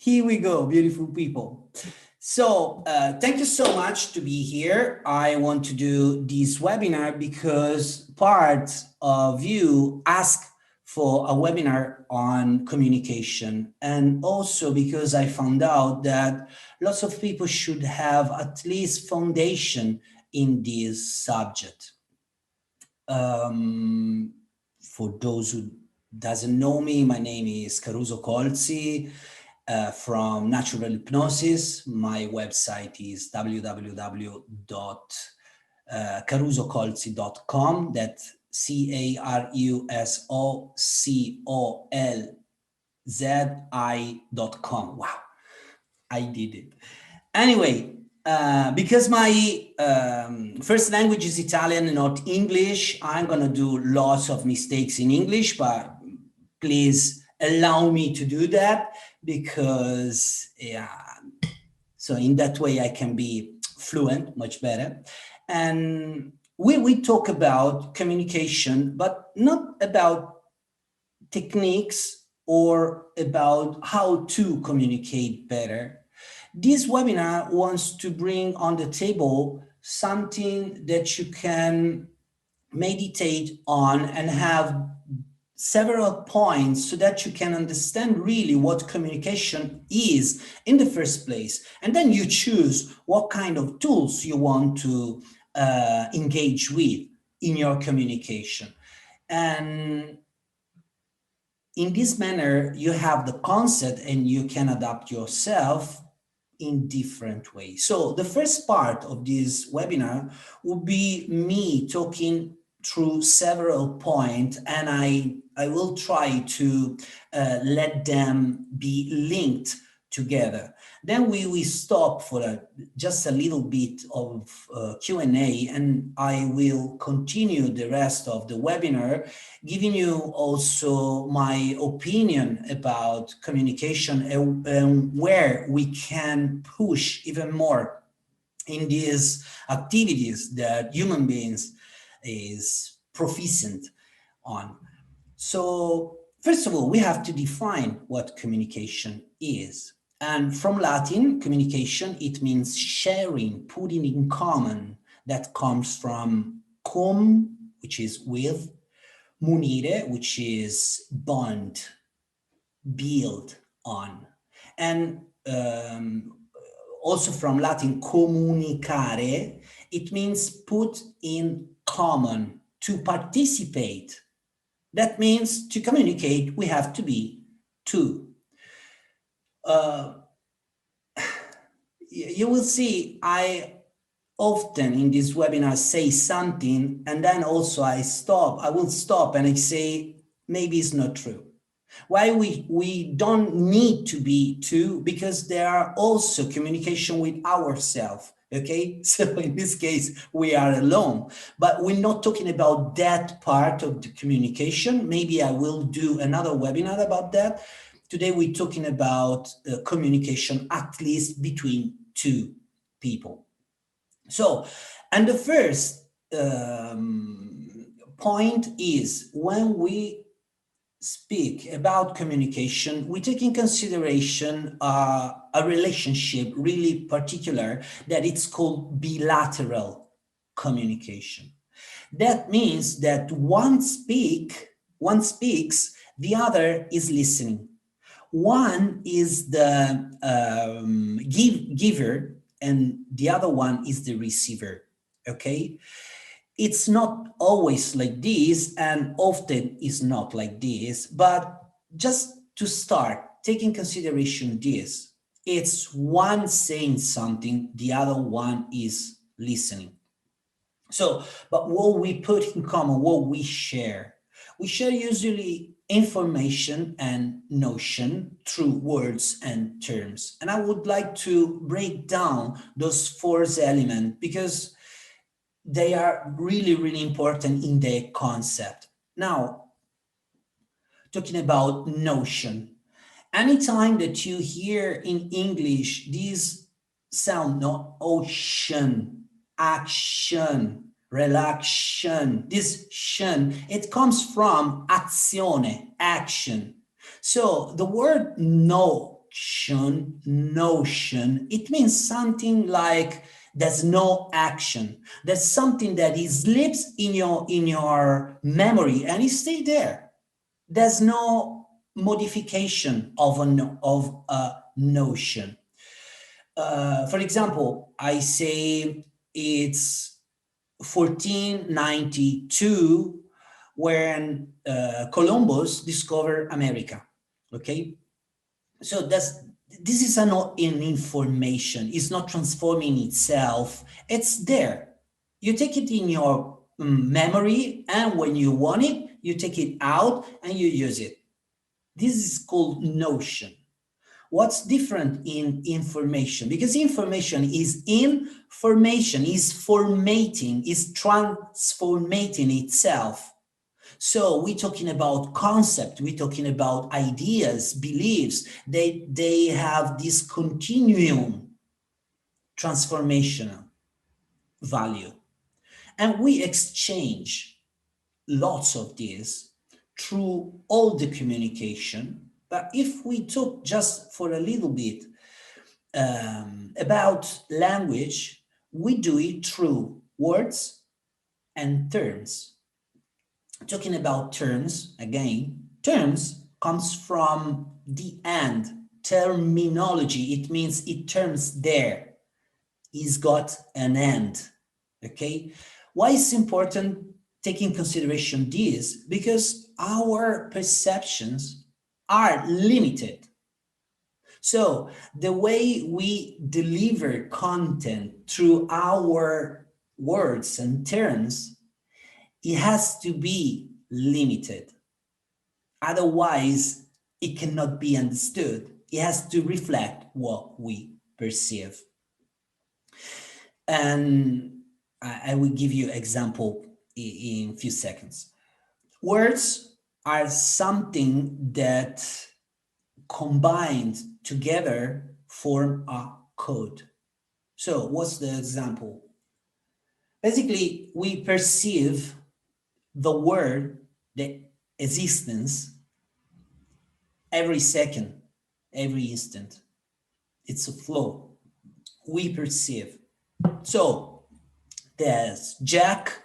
Here we go, beautiful people. So thank you so much to be here. I want to do this webinar because part of you asked for a webinar on communication, and also because I found out that lots of people should have at least foundation in this subject. For those who doesn't know me, my name is Caruso Colzi. From Natural Hypnosis. My website is www.carusocolzi.com. That's CARUSOCOLZI.com. Wow, I did it. Anyway, because my first language is Italian and not English, I'm going to do lots of mistakes in English, but please allow me to do that because, so in that way I can be fluent much better. And we talk about communication, but not about techniques or about how to communicate better. This webinar wants to bring on the table something that you can meditate on and have several points so that you can understand really what communication is in the first place. And then you choose what kind of tools you want to engage with in your communication. And in this manner, you have the concept and you can adapt yourself in different ways. So the first part of this webinar will be me talking through several points, and I will try to let them be linked together. Then we will stop for just a little bit of Q&A, and I will continue the rest of the webinar, giving you also my opinion about communication and where we can push even more in these activities that human beings is proficient on. So first of all, we have to define what communication is. And from Latin, communication, it means sharing, putting in common. That comes from cum, which is with, munire, which is bond, build on. And also from Latin, comunicare, it means put in common, to participate. That means to communicate, we have to be two. You will see I often in this webinar say something and then also I will stop and I say, maybe it's not true. Why we don't need to be two? Because there are also communication with ourselves. Okay, so in this case, we are alone, but we're not talking about that part of the communication. Maybe I will do another webinar about that. Today, we're talking about communication, at least between two people. So, and the first point is when we speak about communication, we take in consideration a relationship really particular that it's called bilateral communication. That means that one speaks, the other is listening. One is the giver and the other one is the receiver, okay? It's not always like this and often is not like this, but just to start, take in consideration this. It's one saying something, the other one is listening. So, but what we put in common, what we share usually information and notion through words and terms. And I would like to break down those four elements because they are really, really important in their concept. Now, talking about notion. Anytime that you hear in English this sound, no, ocean, action, relaxation, this shun, it comes from azione, action. So the word know notion. It means something like there's no action. There's something that slips in your memory and it stays there. There's no modification of a notion. For example, I say it's 1492 when Columbus discovered America. Okay, so this is an information. It's not transforming itself. It's there. You take it in your memory, and when you want it, you take it out and you use it. This is called notion. What's different in information? Because information is information, is formatting, is transformating itself. So we're talking about concept, we're talking about ideas, beliefs. They have this continuum transformational value. And we exchange lots of this through all the communication. But if we talk just for a little bit about language, we do it through words and terms. Talking about terms, again, terms comes from the end, terminology. It means it terms there. It's got an end, okay? Why is important taking consideration this? Because our perceptions are limited. So the way we deliver content through our words and terms, it has to be limited. Otherwise, it cannot be understood. It has to reflect what we perceive. And I will give you an example in a few seconds. Words are something that combined together form a code. So what's the example? Basically, we perceive the word, the existence, every second, every instant. It's a flow. We perceive. So there's Jack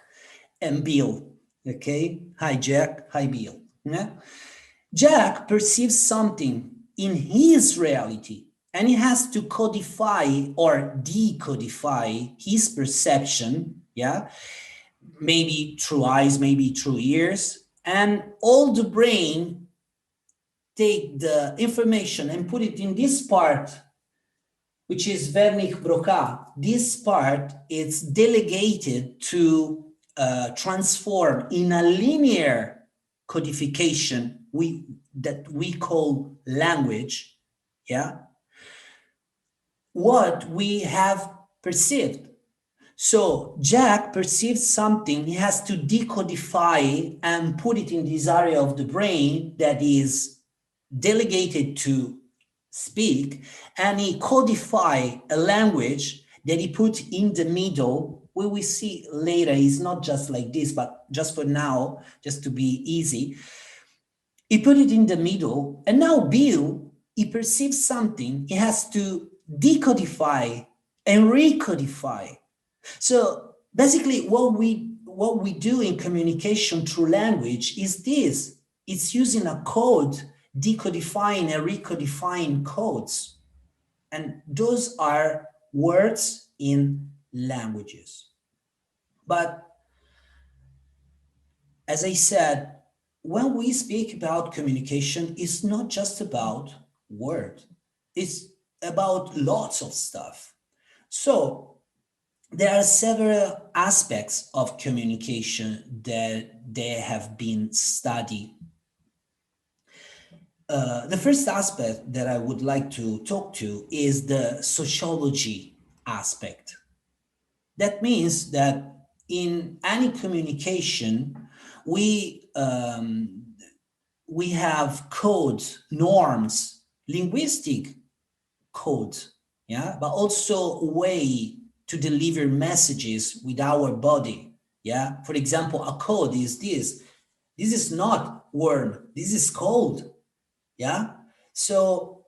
and Bill. Okay? Hi, Jack. Hi, Bill. Yeah? Jack perceives something in his reality, and he has to codify or decodify his perception, yeah, maybe through eyes, maybe through ears, and all the brain take the information and put it in this part, which is Wernicke-Broca. This part is delegated to transform in a linear codification that we call language, yeah, what we have perceived. So Jack perceives something, he has to decodify and put it in this area of the brain that is delegated to speak, and he codify a language that he put in the middle. We will see later, it's not just like this, but just for now, just to be easy, he put it in the middle, and now Bill, he perceives something, he has to decodify and recodify. So basically what we do in communication through language is this. It's using a code, decodifying and recodifying codes. And those are words in languages. But as I said, when we speak about communication, it's not just about words. It's about lots of stuff. So there are several aspects of communication that they have been studied. The first aspect that I would like to talk to is the sociology aspect. That means that in any communication, we have codes, norms, linguistic codes, yeah, but also a way to deliver messages with our body, yeah. For example, a code is this. This is not warm. This is cold, yeah. So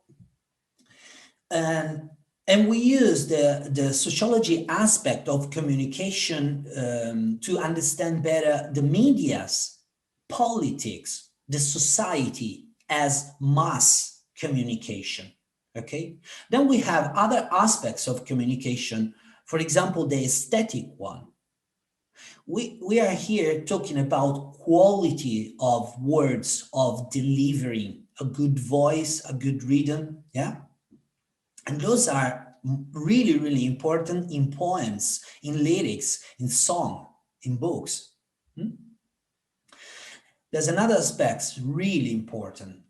And we use the sociology aspect of communication to understand better the media's, politics, the society as mass communication, okay? Then we have other aspects of communication, for example, the aesthetic one. We are here talking about quality of words, of delivering, a good voice, a good rhythm, yeah? And those are really, really important in poems, in lyrics, in song, in books. There's another aspect really important,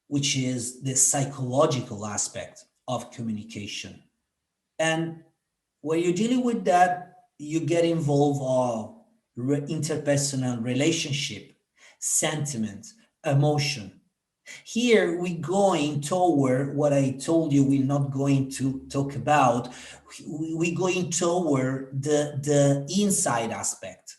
which is the psychological aspect of communication. And when you're dealing with that, you get involved of interpersonal relationship, sentiment, emotion. Here we're going toward what I told you we're not going to talk about. We're going toward the inside aspect.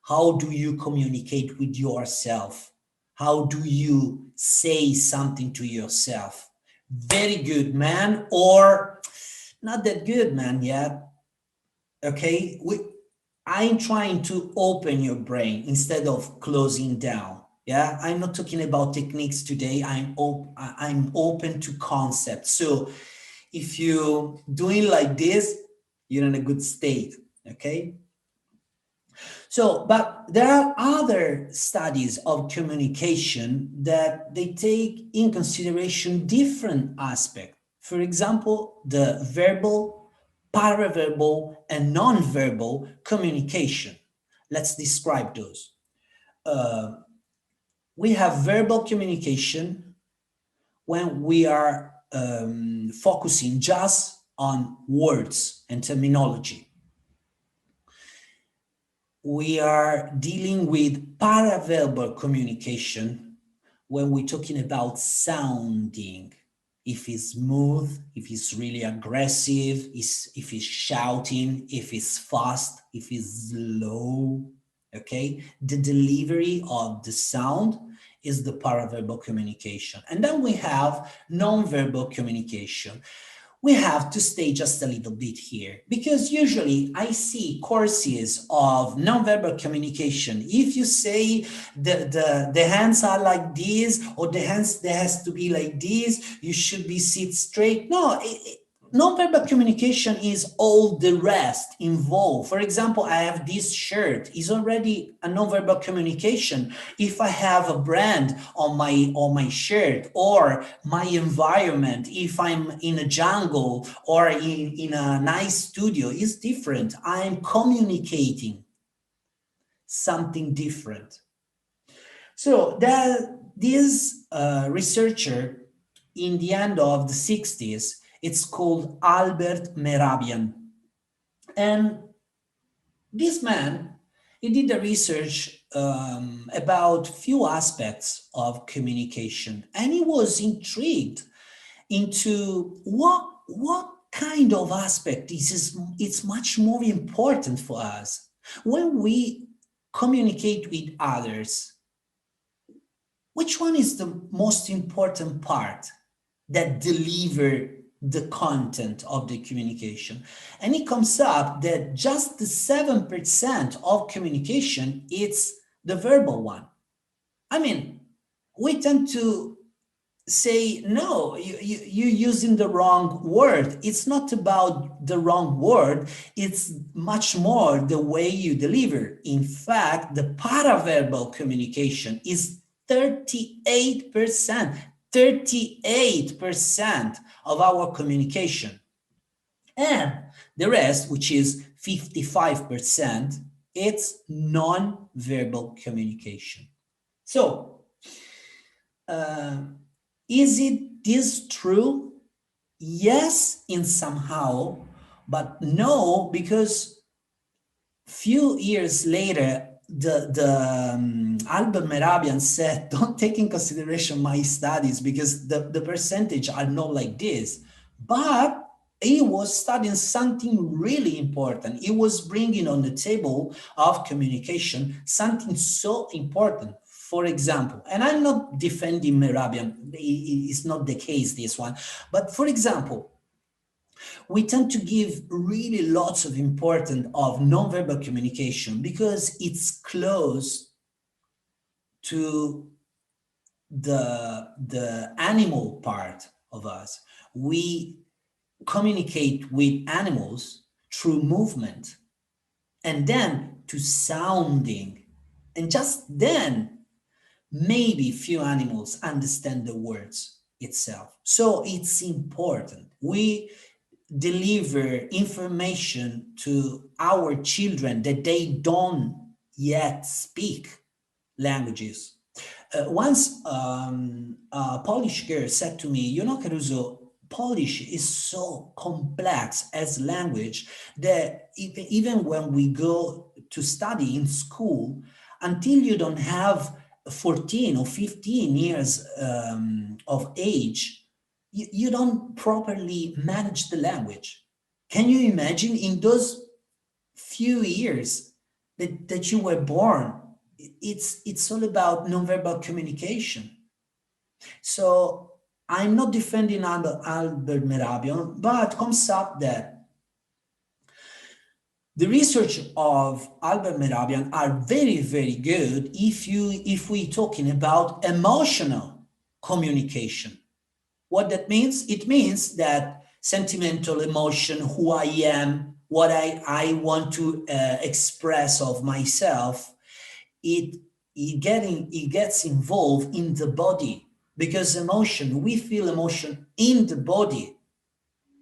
How do you communicate with yourself? How do you say something to yourself? Very good, man, or not that good, man, yet. Okay, I'm trying to open your brain instead of closing down. Yeah, I'm not talking about techniques today. I'm open to concepts. So if you're doing like this, you're in a good state. Okay. So, but there are other studies of communication that they take in consideration different aspects. For example, the verbal, paraverbal, and non-verbal communication. Let's describe those. We have verbal communication when we are focusing just on words and terminology. We are dealing with paraverbal communication when we're talking about sounding. If it's smooth, if it's really aggressive, if it's shouting, if it's fast, if it's slow, okay? The delivery of the sound is the paraverbal communication. And then we have nonverbal communication. We have to stay just a little bit here because usually I see courses of nonverbal communication. If you say the hands are like this or the hands there has to be like this, you should be sit straight. No, nonverbal communication is all the rest involved. For example, I have this shirt is already a nonverbal communication. If I have a brand on my shirt or my environment, if I'm in a jungle or in a nice studio, is different. I'm communicating something different. So this researcher in the end of the 60s, it's called Albert Mehrabian. And this man, he did the research about few aspects of communication. And he was intrigued into what kind of aspect it's much more important for us. When we communicate with others, which one is the most important part that deliver the content of the communication? And it comes up that just the 7% of communication is the verbal one. I mean, we tend to say, no, you're using the wrong word. It's not about the wrong word. It's much more the way you deliver. In fact, the paraverbal communication is 38%. 38% of our communication. And the rest, which is 55%, it's non-verbal communication. So, is this true? Yes, in somehow, but no, because few years later, Albert Mehrabian said, don't take in consideration my studies because the percentage are not like this. But he was studying something really important. He was bringing on the table of communication something so important, For example, and I'm not defending Merabian, it's not the case, this one, but for example, we tend to give really lots of importance of nonverbal communication because it's close to the animal part of us. We communicate with animals through movement and then to sounding. And just then, maybe few animals understand the words itself. So it's important. We deliver information to our children that they don't yet speak languages. Once a Polish girl said to me, you know, Caruso, Polish is so complex as language that even when we go to study in school, until you don't have 14 or 15 years of age, you don't properly manage the language. Can you imagine in those few years that you were born? It's all about nonverbal communication. So I'm not defending Albert Merabian, but comes up that the research of Albert Merabian are very, very good if we're talking about emotional communication. What that means? It means that sentimental emotion, who I am, what I want to express of myself, it gets involved in the body, because emotion, we feel emotion in the body.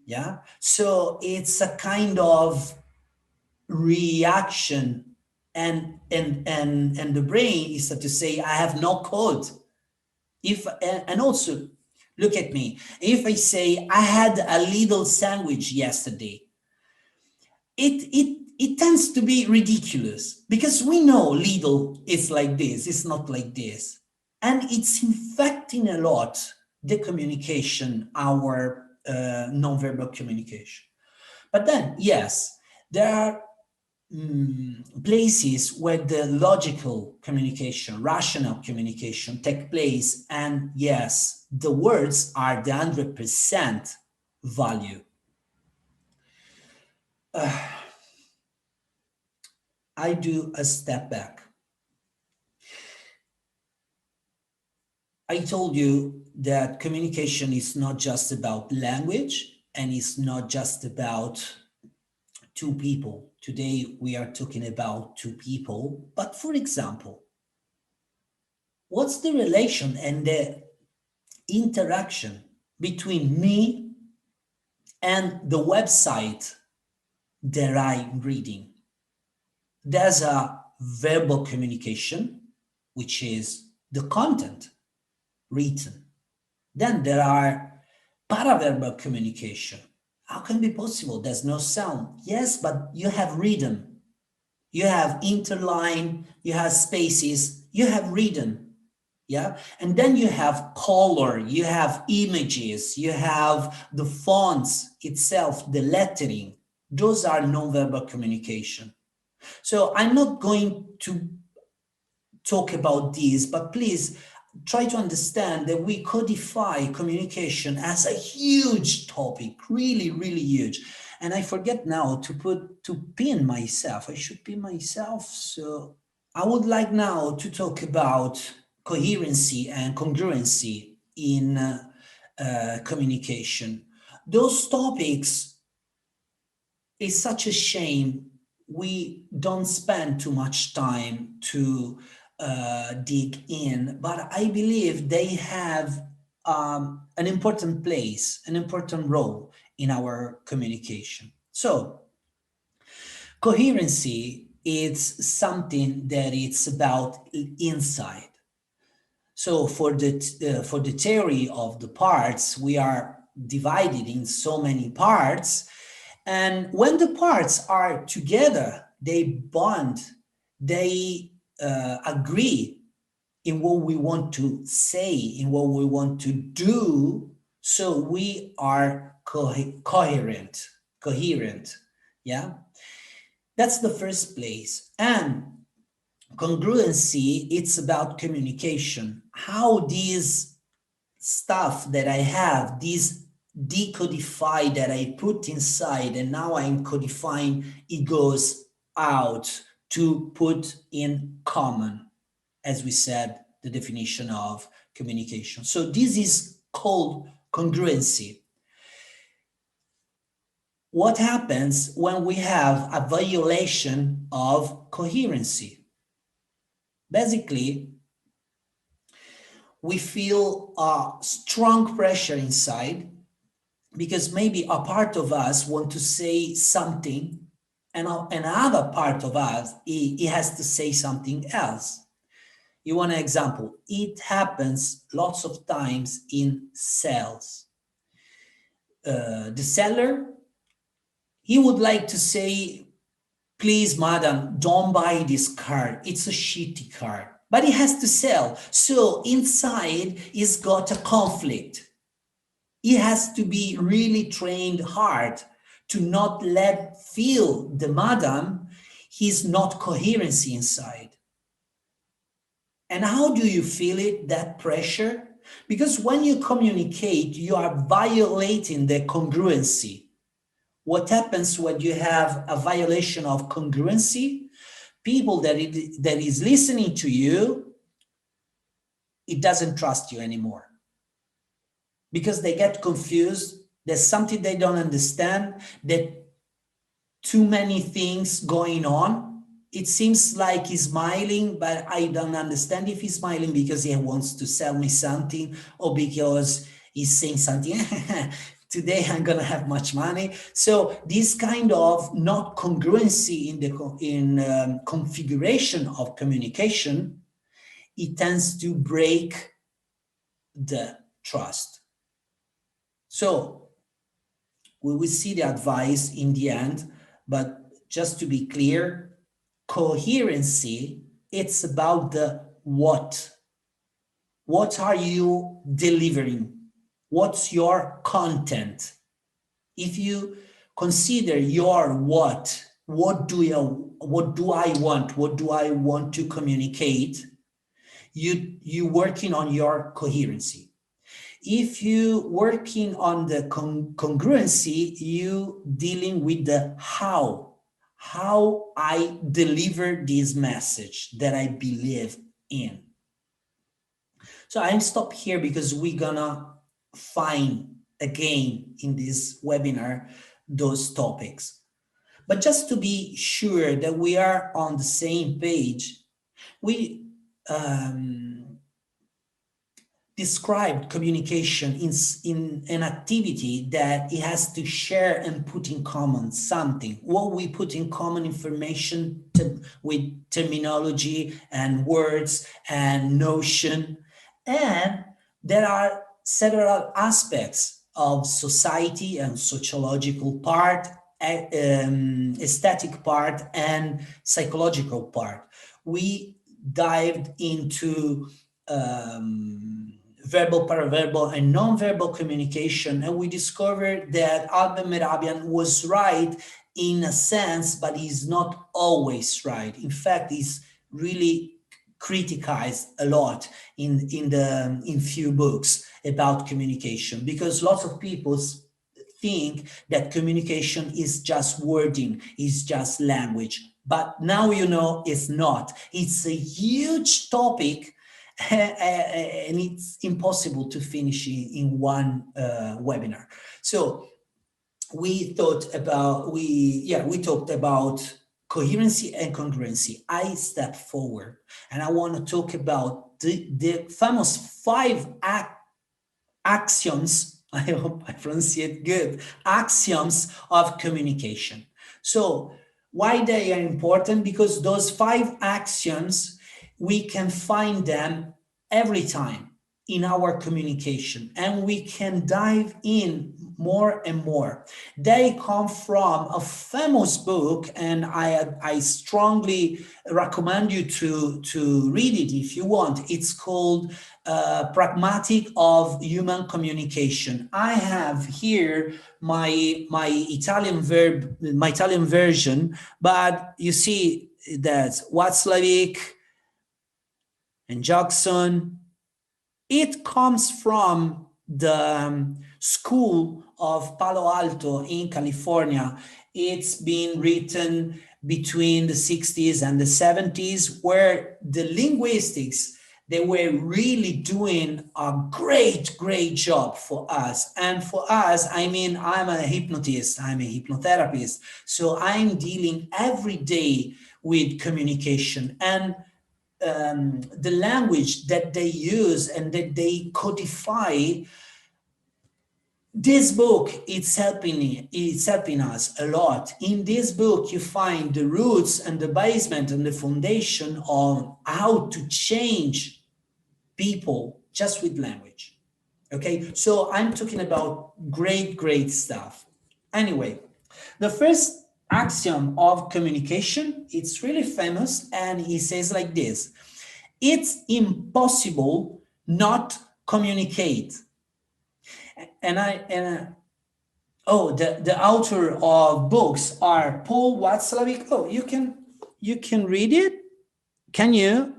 Yeah. So it's a kind of reaction, and the brain is to say, I have no code. If and also look at me. If I say I had a little sandwich yesterday, it tends to be ridiculous because we know little is like this, it's not like this. And it's infecting a lot the communication, our nonverbal communication. But then, yes, there are places where the logical communication, rational communication take place. And yes, the words are the 100% value. I do a step back. I told you that communication is not just about language and it's not just about two people. Today we are talking about two people, but for example, what's the relation and the interaction between me and the website that I'm reading? There's a verbal communication, which is the content written. Then there are paraverbal communication. How can it be possible? There's no sound. Yes, but you have rhythm. You have interline, you have spaces, you have rhythm. Yeah. And then you have color, you have images, you have the fonts itself, the lettering. Those are nonverbal communication. So I'm not going to talk about these, but please try to understand that we codify communication as a huge topic, really, really huge. And I forget now to pin myself. I should pin myself. So I would like now to talk about coherency and congruency in communication. Those topics is such a shame we don't spend too much time to dig in, but I believe they have an important place, an important role in our communication. So coherency is something that it's about inside. So for the theory of the parts, we are divided in so many parts. And when the parts are together, they bond, they agree in what we want to say, in what we want to do. So we are coherent. Yeah, that's the first place. And congruency, it's about communication. How these stuff that I have, these decodified that I put inside, and now I'm codifying, it goes out to put in common, as we said, the definition of communication. So this is called congruency. What happens when we have a violation of coherency? Basically, we feel a strong pressure inside because maybe a part of us want to say something and another part of us, it has to say something else. You want an example? It happens lots of times in sales. The seller, he would like to say, please, madam, don't buy this car. It's a shitty car. But he has to sell. So inside, he's got a conflict. He has to be really trained hard to not let feel the madam, he's not coherency inside. And how do you feel it, that pressure? Because when you communicate, you are violating the congruency. What happens when you have a violation of congruency? People that is listening to you, it doesn't trust you anymore. Because they get confused, there's something they don't understand, that too many things going on. It seems like he's smiling, but I don't understand if he's smiling because he wants to sell me something or because he's saying something, today I'm gonna have much money. So this kind of not congruency in the configuration of communication, it tends to break the trust. So we will see the advice in the end, but just to be clear, coherency, it's about the what. What are you delivering? What's your content? If you consider your what do I want to communicate, you working on your coherency. If you working on the congruency, you dealing with the how I deliver this message that I believe in. So I'll stop here because we're gonna find again in this webinar those topics. But just to be sure that we are on the same page, we described communication in an activity that it has to share and put in common something. What we put in common information with terminology and words and notion. And there are several aspects of society and sociological part, aesthetic part, and psychological part. We dived into verbal, paraverbal, and non-verbal communication, and we discovered that Albert Mehrabian was right in a sense, but he's not always right. In fact, he's really criticized a lot in few books about communication, because lots of people think that communication is just wording, is just language. But now you know it's not. It's a huge topic, and it's impossible to finish in one webinar. So we talked about coherency and congruency. I step forward and I want to talk about the famous 5 axioms. I hope I pronounce it good. Axioms of communication. So why they are important? Because those 5 axioms, we can find them every time in our communication, and we can dive in more and more. They come from a famous book, and I strongly recommend you to read it if you want. It's called Pragmatic of Human Communication. I have here my Italian version, but you see that Václavic and Jackson. It comes from the school of Palo Alto in California. It's been written between the 60s and the 70s, where the linguistics, they were really doing a great job for us. And for us, I mean, I'm a hypnotist, I'm a hypnotherapist, so I'm dealing every day with communication. And the language that they use and that they codify, this book, it's helping us a lot. In this book, you find the roots and the basement and the foundation of how to change people just with language. Okay, so I'm talking about great stuff. Anyway, the first axiom of communication, it's really famous, and he says like this: it's impossible not communicate. And the author of books are Paul Watzlawick. Oh, you can read it? Can you?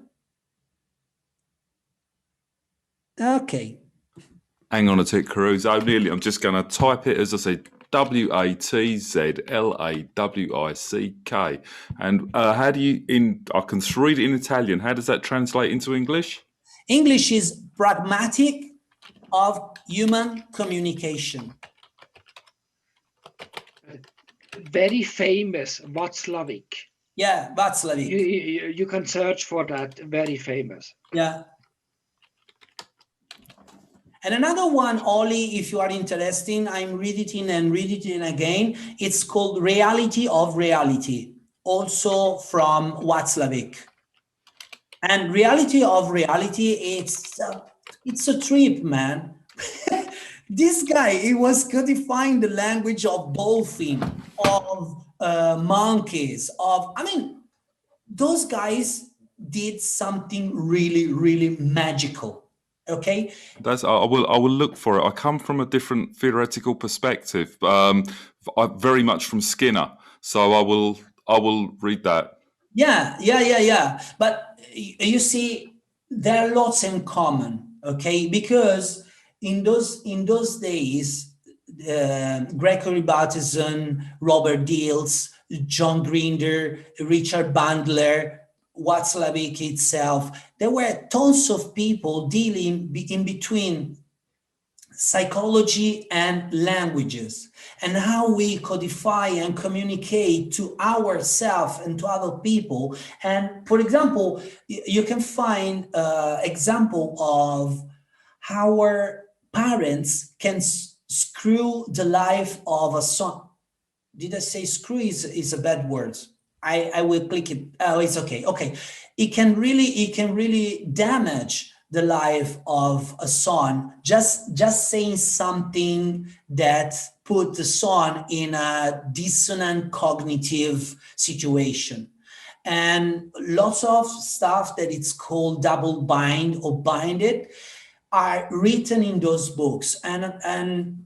Okay. Hang on a tick, Caruso. I'm just going to type it, as I said, Watzlawick. And how do you, I can read it in Italian. How does that translate into English? English is pragmatic of human communication. Very famous, Watzlawick. Yeah, Watzlawick. You can search for that, very famous. Yeah. And another one, Ollie, if you are interested, I'm reading it again. It's called Reality of Reality, also from Watzlawick. And Reality of Reality, it's a trip, man. This guy, he was codifying the language of dolphin, of monkeys, those guys did something really magical. Okay, I will look for it. I come from a different theoretical perspective, very much from Skinner. So I will read that. Yeah. But you see, there are lots in common. Okay, because in those days, Gregory Bateson, Robert Dills, John Grinder, Richard Bandler, Watzlawick itself, there were tons of people dealing in between psychology and languages, and how we codify and communicate to ourselves and to other people. And for example, you can find example of how our parents can screw the life of a son. Did I say screw is a bad word? I will click it. Oh, it's okay. Okay. It can really damage the life of a son, just saying something that put the son in a dissonant cognitive situation. And lots of stuff that it's called double bind or binded are written in those books. And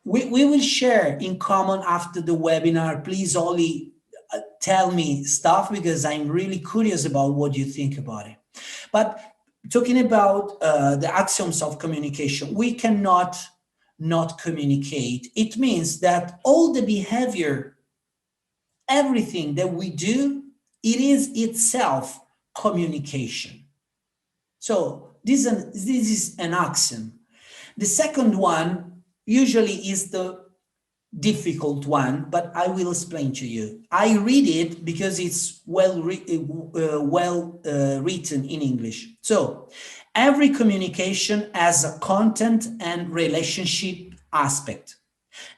we will share in common after the webinar. Please only tell me stuff, because I'm really curious about what you think about it. But talking about the axioms of communication, we cannot not communicate. It means that all the behavior, everything that we do, it is itself communication. So this is an axiom. The second one usually is the difficult one, but I will explain to you. I read it because it's well written in English. So every communication has a content and relationship aspect.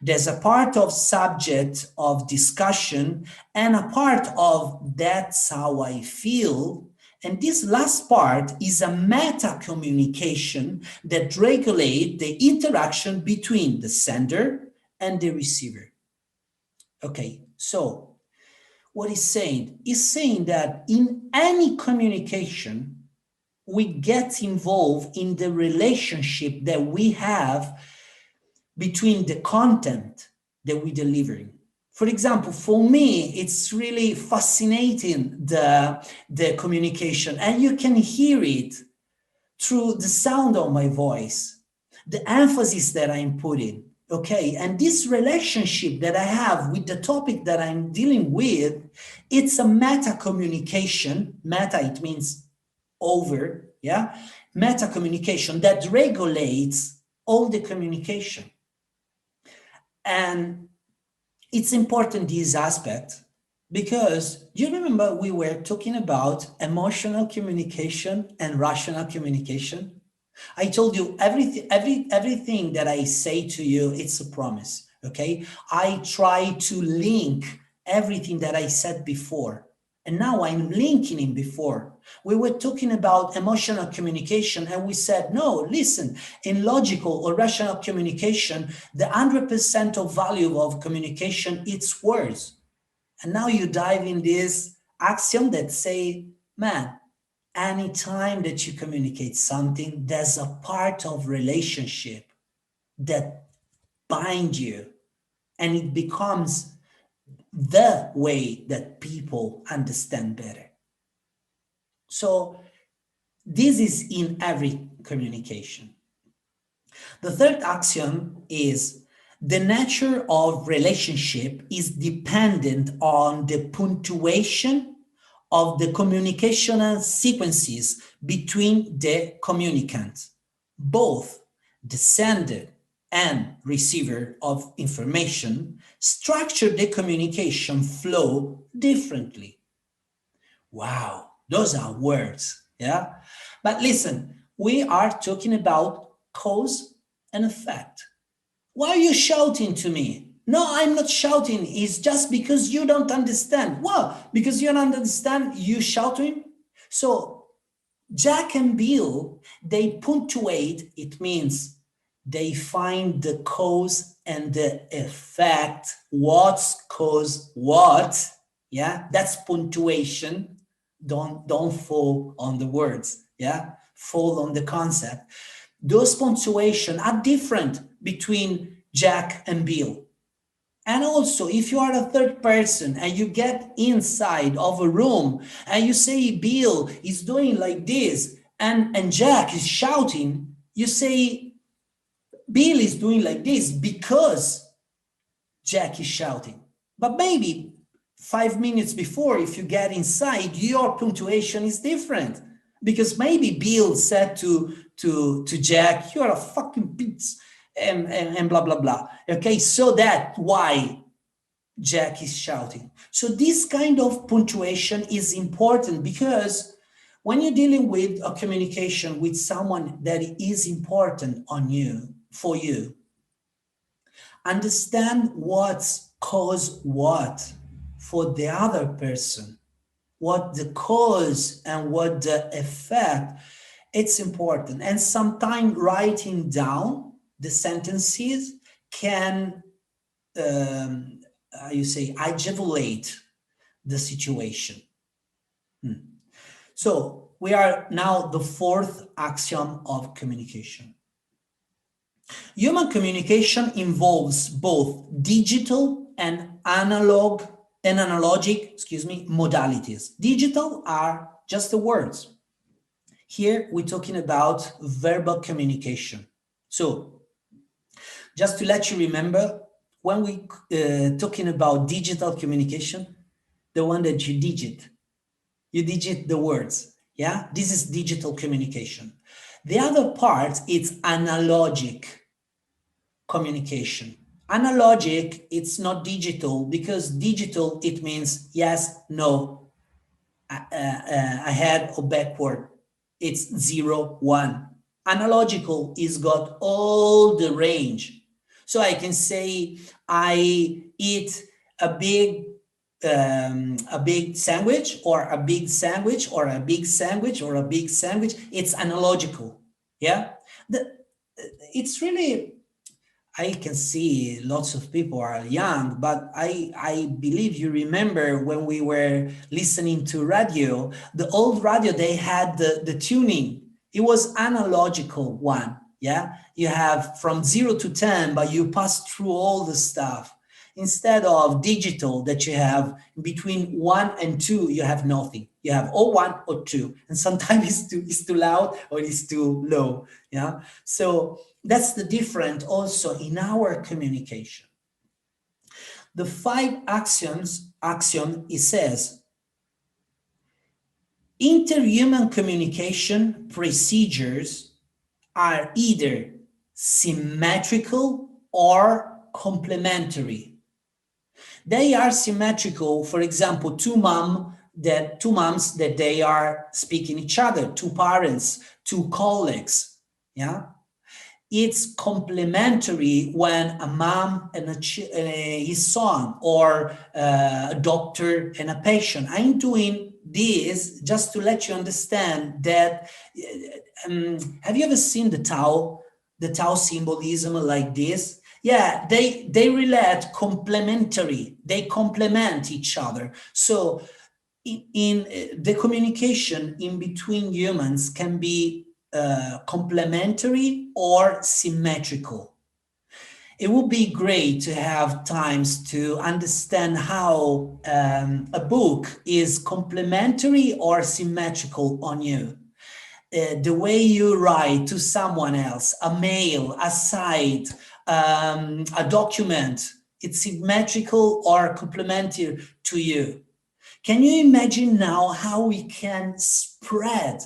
There's a part of subject of discussion and a part of that's how I feel. And this last part is a meta communication that regulates the interaction between the sender and the receiver. Okay, so what he's saying is saying that in any communication, we get involved in the relationship that we have between the content that we're delivering. For example, for me, it's really fascinating, the communication, and you can hear it through the sound of my voice, the emphasis that I'm putting, okay? And this relationship that I have with the topic that I'm dealing with, it's a meta communication. Meta, it means over, yeah? Meta communication that regulates all the communication. And it's important, this aspect, because you remember we were talking about emotional communication and rational communication. I told you everything that I say to you, it's a promise, okay? I try to link everything that I said before. And now I'm linking in before. We were talking about emotional communication and we said, no, listen, in logical or rational communication, the 100% of value of communication, it's words. And now you dive in this axiom that say, man, anytime that you communicate something, there's a part of relationship that binds you and it becomes the way that people understand better. So this is in every communication. The third axiom is the nature of relationship is dependent on the punctuation of the communicational sequences between the communicants, both the sender and receiver of information structure the communication flow differently. Wow, those are words, yeah? But listen, we are talking about cause and effect. Why are you shouting to me? No, I'm not shouting. It's just because you don't understand. Well, because you don't understand, you shout to him. So Jack and Bill, they punctuate. It means they find the cause and the effect. What's cause what? Yeah, that's punctuation. Don't fall on the words. Yeah, fall on the concept. Those punctuation are different between Jack and Bill. And also, if you are a third person and you get inside of a room and you say Bill is doing like this and Jack is shouting, you say Bill is doing like this because Jack is shouting. But maybe 5 minutes before, if you get inside, your punctuation is different. Because maybe Bill said to Jack, you're a fucking bitch, and blah, blah, blah. Okay, so that's why Jack is shouting. So this kind of punctuation is important because when you're dealing with a communication with someone that is important on you, for you, understand what's caused what for the other person, what the cause and what the effect, it's important. And sometimes writing down the sentences can, adjuvate the situation. So we are now the fourth axiom of communication. Human communication involves both digital and analogic modalities. Digital are just the words. Here we're talking about verbal communication. So just to let you remember, when we talking about digital communication, the one that you digit the words, yeah? This is digital communication. The other part is analogic communication. Analogic, it's not digital because digital, it means yes, no, ahead or backward. It's 0, 1. Analogical is got all the range. So I can say I eat a big sandwich or a big sandwich or a big sandwich or a big sandwich. It's analogical. Yeah. It's really, I can see lots of people are young, but I believe you remember when we were listening to radio, the old radio, they had the tuning. It was analogical one. Yeah. You have from 0 to 10, but you pass through all the stuff. instead of digital that you have between 1 and 2, you have nothing. You have or 1 or 2, and sometimes it's too loud or it's too low. Yeah. So that's the difference also in our communication. The 5 axiom, it says, interhuman communication procedures are either symmetrical or complementary. They are symmetrical, for example, two moms that they are speaking each other, two parents, two colleagues, yeah? It's complementary when a mom and his son, or a doctor and a patient. I'm doing this just to let you understand that, have you ever seen the Tao symbolism like this? Yeah, they relate complementary, they complement each other. So in the communication in between humans can be complementary or symmetrical. It would be great to have times to understand how a book is complementary or symmetrical on you. The way you write to someone else, a mail, a site, a document, it's symmetrical or complementary to you. Can you imagine now how we can spread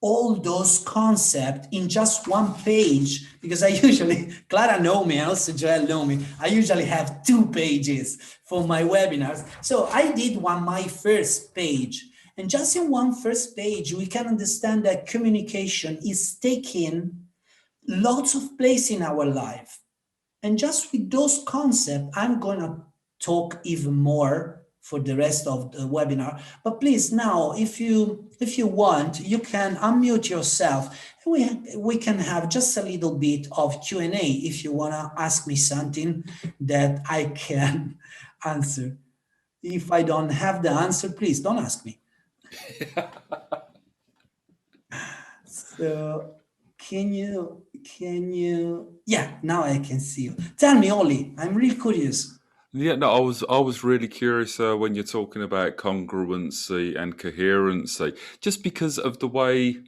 all those concepts in just one page? Because I usually, Clara know me, also Joel know me, I usually have 2 pages for my webinars. So I did my first page. And just in one first page, we can understand that communication is taking lots of place in our life. And just with those concepts, I'm going to talk even more for the rest of the webinar. But please, now, if you want, you can unmute yourself. We can have just a little bit of Q&A if you want to ask me something that I can answer. If I don't have the answer, please don't ask me. So can you, yeah, now I can see you. Tell me, Oli, I'm really curious. Yeah, no, I was really curious when you're talking about congruency and coherency, just because of the way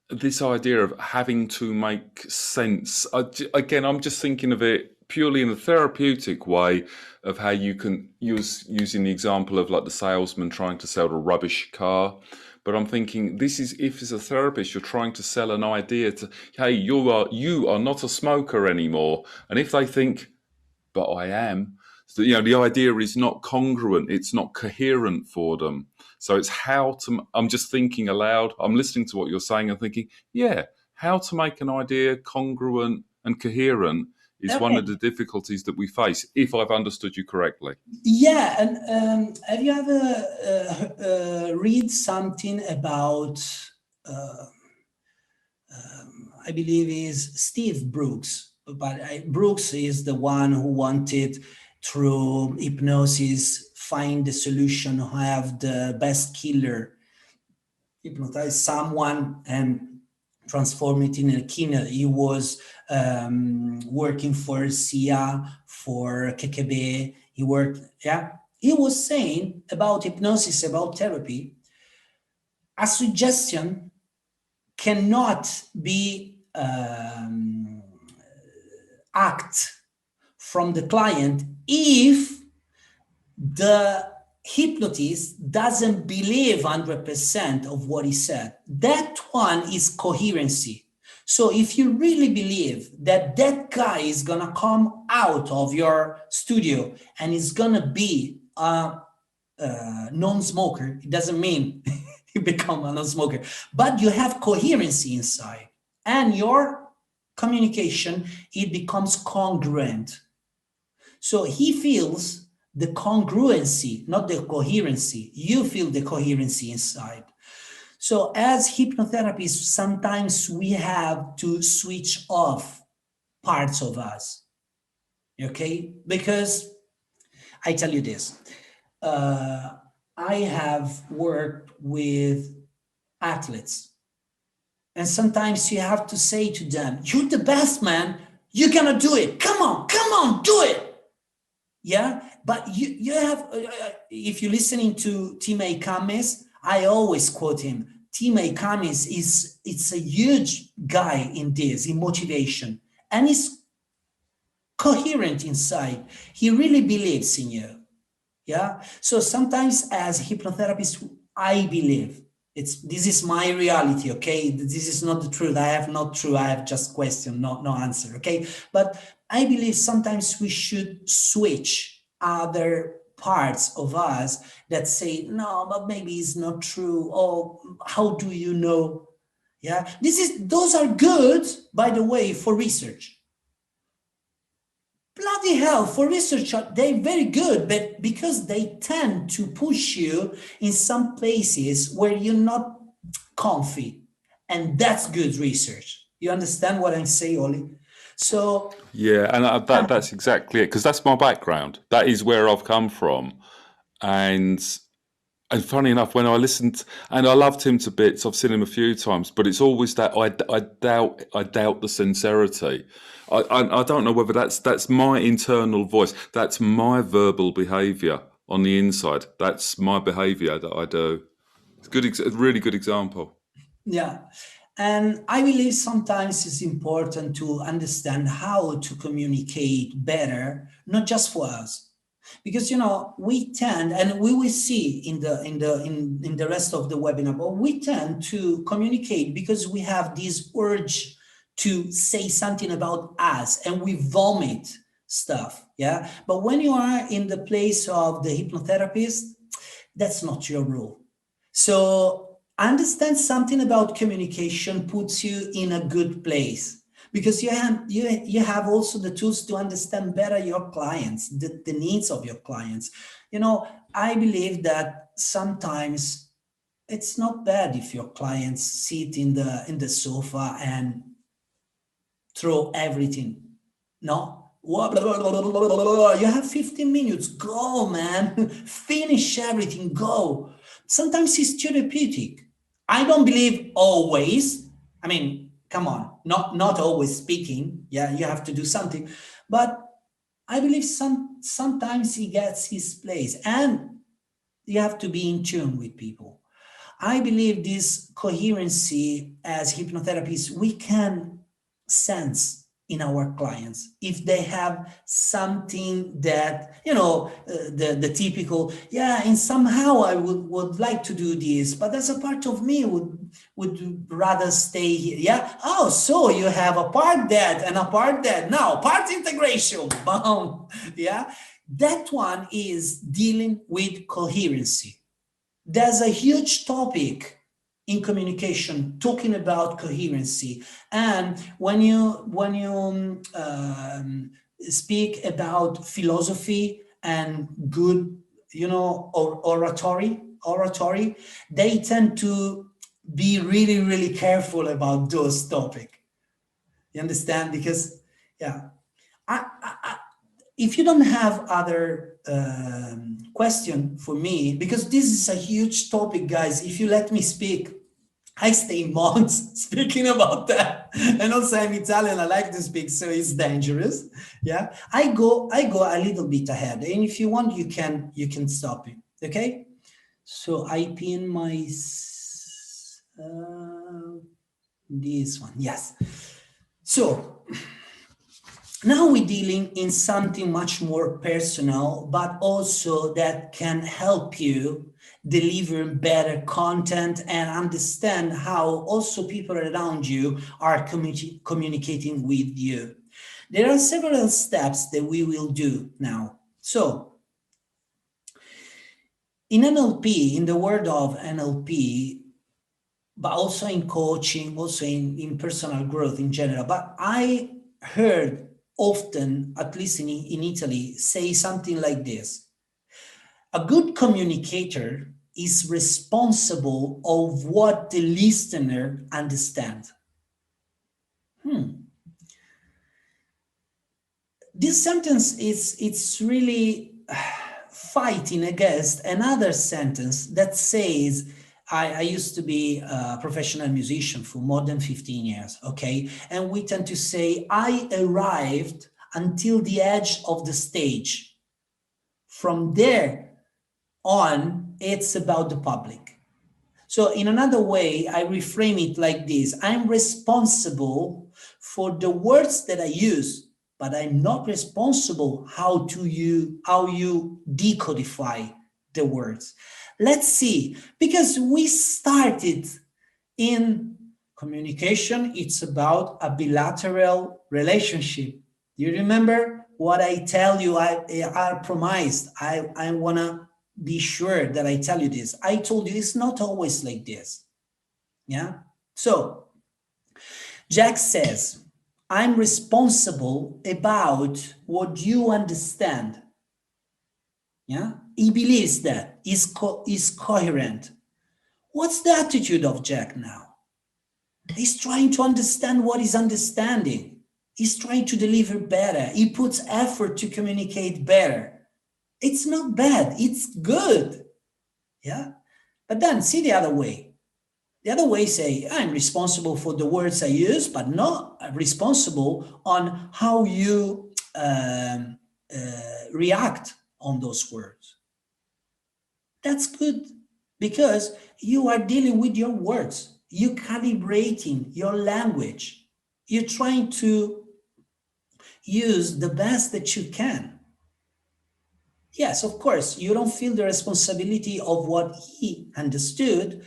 this idea of having to make sense. Again, I'm just thinking of it purely in a therapeutic way of how you can using the example of like the salesman trying to sell a rubbish car. But I'm thinking this is, if as a therapist you're trying to sell an idea to, hey, you are not a smoker anymore, and if they think, but I am. So, the idea is not congruent. It's not coherent for them. So it's how to, I'm just thinking aloud. I'm listening to what you're saying and thinking, yeah, how to make an idea congruent and coherent is one of the difficulties that we face, if I've understood you correctly. Yeah, and have you ever read something about, I believe is Steve Brooks, but Brooks is the one who wanted through hypnosis find the solution, have the best killer, hypnotize someone and transform it in a killer. He was working for CIA, for KGB. He worked, He was saying about hypnosis, about therapy, a suggestion cannot be act from the client if the hypnotist doesn't believe 100% of what he said. That one is coherency. So if you really believe that that guy is gonna come out of your studio and is gonna be a non-smoker, it doesn't mean you become a non-smoker, but you have coherency inside, and your communication, it becomes congruent. So he feels the congruency, not the coherency. You feel the coherency inside. So as hypnotherapists, sometimes we have to switch off parts of us, okay? Because I tell you this, I have worked with athletes, and sometimes you have to say to them, you're the best, man. You're gonna do it. Come on, do it. Yeah, but you have, if you're listening to Tim Cummins, I always quote him. Tim Cummins it's a huge guy in this, in motivation, and he's coherent inside. He really believes in you. Yeah. So sometimes as hypnotherapist, I believe this is my reality. Okay. This is not the truth. I have not true. I have just question, no answer. Okay. But I believe sometimes we should switch other parts of us that say, no, but maybe it's not true. Or how do you know? Yeah. Those are good, by the way, for research. Bloody hell, for research, they're very good, but because they tend to push you in some places where you're not comfy. And that's good research. You understand what I'm saying, Oli? So Yeah, and that's exactly it, because that's my background. That is where I've come from. And funny enough, when I listened, and I loved him to bits, I've seen him a few times, but it's always that I doubt the sincerity. I don't know whether that's my internal voice, that's my verbal behaviour on the inside. That's my behaviour that I do. It's a really good example. Yeah. And I believe sometimes it's important to understand how to communicate better, not just for us. Because we tend, and we will see in the rest of the webinar, but we tend to communicate because we have this urge to say something about us, and we vomit stuff. Yeah. But when you are in the place of the hypnotherapist, that's not your role. So understand something about communication puts you in a good place, because you have also the tools to understand better your clients, the needs of your clients. I believe that sometimes it's not bad if your clients sit in the sofa and throw everything. No, you have 15 minutes. Go, man. Finish everything. Go. Sometimes it's therapeutic. I don't believe always. I mean, come on, not always speaking. Yeah, you have to do something. But I believe sometimes he gets his place, and you have to be in tune with people. I believe this coherency as hypnotherapists, we can sense in our clients if they have something that the typical, and somehow I would like to do this, but there's a part of me would rather stay here. So you have a part that and a part that. Now part integration, boom. That one is dealing with coherency. There's a huge topic in communication talking about coherency, and when you speak about philosophy and good oratory, they tend to be really, really careful about those topics. You understand? Because if you don't have other question for me, because this is a huge topic, guys, if you let me speak, I stay months speaking about that. And also I'm Italian, I like to speak, so it's dangerous. Yeah, I go a little bit ahead, and if you want, you can stop it. Okay, so I pin my this one. Yes. So now we're dealing in something much more personal, but also that can help you deliver better content and understand how also people around you are communicating with you. There are several steps that we will do now. So in NLP, in the world of NLP, but also in coaching, also in personal growth in general, but I heard often, at least in Italy, say something like this: a good communicator is responsible of what the listener understands. This sentence it's really fighting against another sentence that says, I used to be a professional musician for more than 15 years, okay? And we tend to say, I arrived until the edge of the stage. From there on, it's about the public. So in another way, I reframe it like this. I'm responsible for the words that I use, but I'm not responsible how you decodify the words. Let's see, because we started in communication, it's about a bilateral relationship. You remember what I tell you? I promised. I want to be sure that I tell you this. I told you it's not always like this. Yeah. So Jack says, I'm responsible about what you understand. Yeah. He believes that is coherent. What's the attitude of Jack now? He's trying to understand what he's understanding. He's trying to deliver better. He puts effort to communicate better. It's not bad. It's good. Yeah. But then see the other way. The other way say, I'm responsible for the words I use, but not responsible on how you react on those words. That's good because you are dealing with your words. You're calibrating your language. You're trying to use the best that you can. Yes, of course, you don't feel the responsibility of what he understood,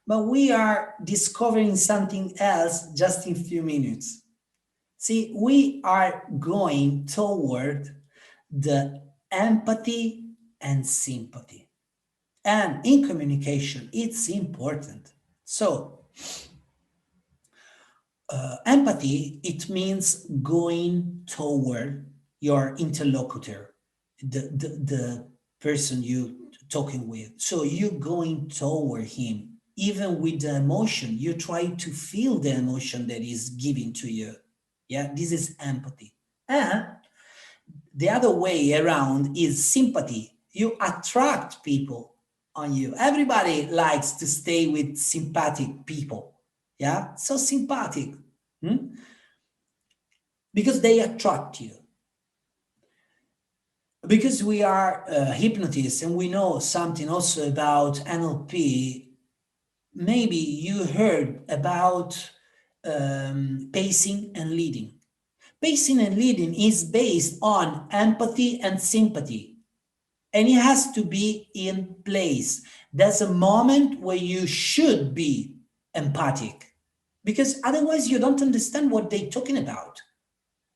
but we are discovering something else just in a few minutes. See, we are going toward the empathy and sympathy. And in communication, it's important. So, empathy, it means going toward your interlocutor, the person you're talking with. So you're going toward him, even with the emotion. You try to feel the emotion that is given to you. Yeah, this is empathy. And the other way around is sympathy. You attract people on you. Everybody likes to stay with sympathetic people. Yeah, so sympathetic. Because they attract you. Because we are hypnotists and we know something also about NLP, maybe you heard about pacing and leading. Pacing and leading is based on empathy and sympathy. And it has to be in place. There's a moment where you should be empathic because otherwise you don't understand what they're talking about.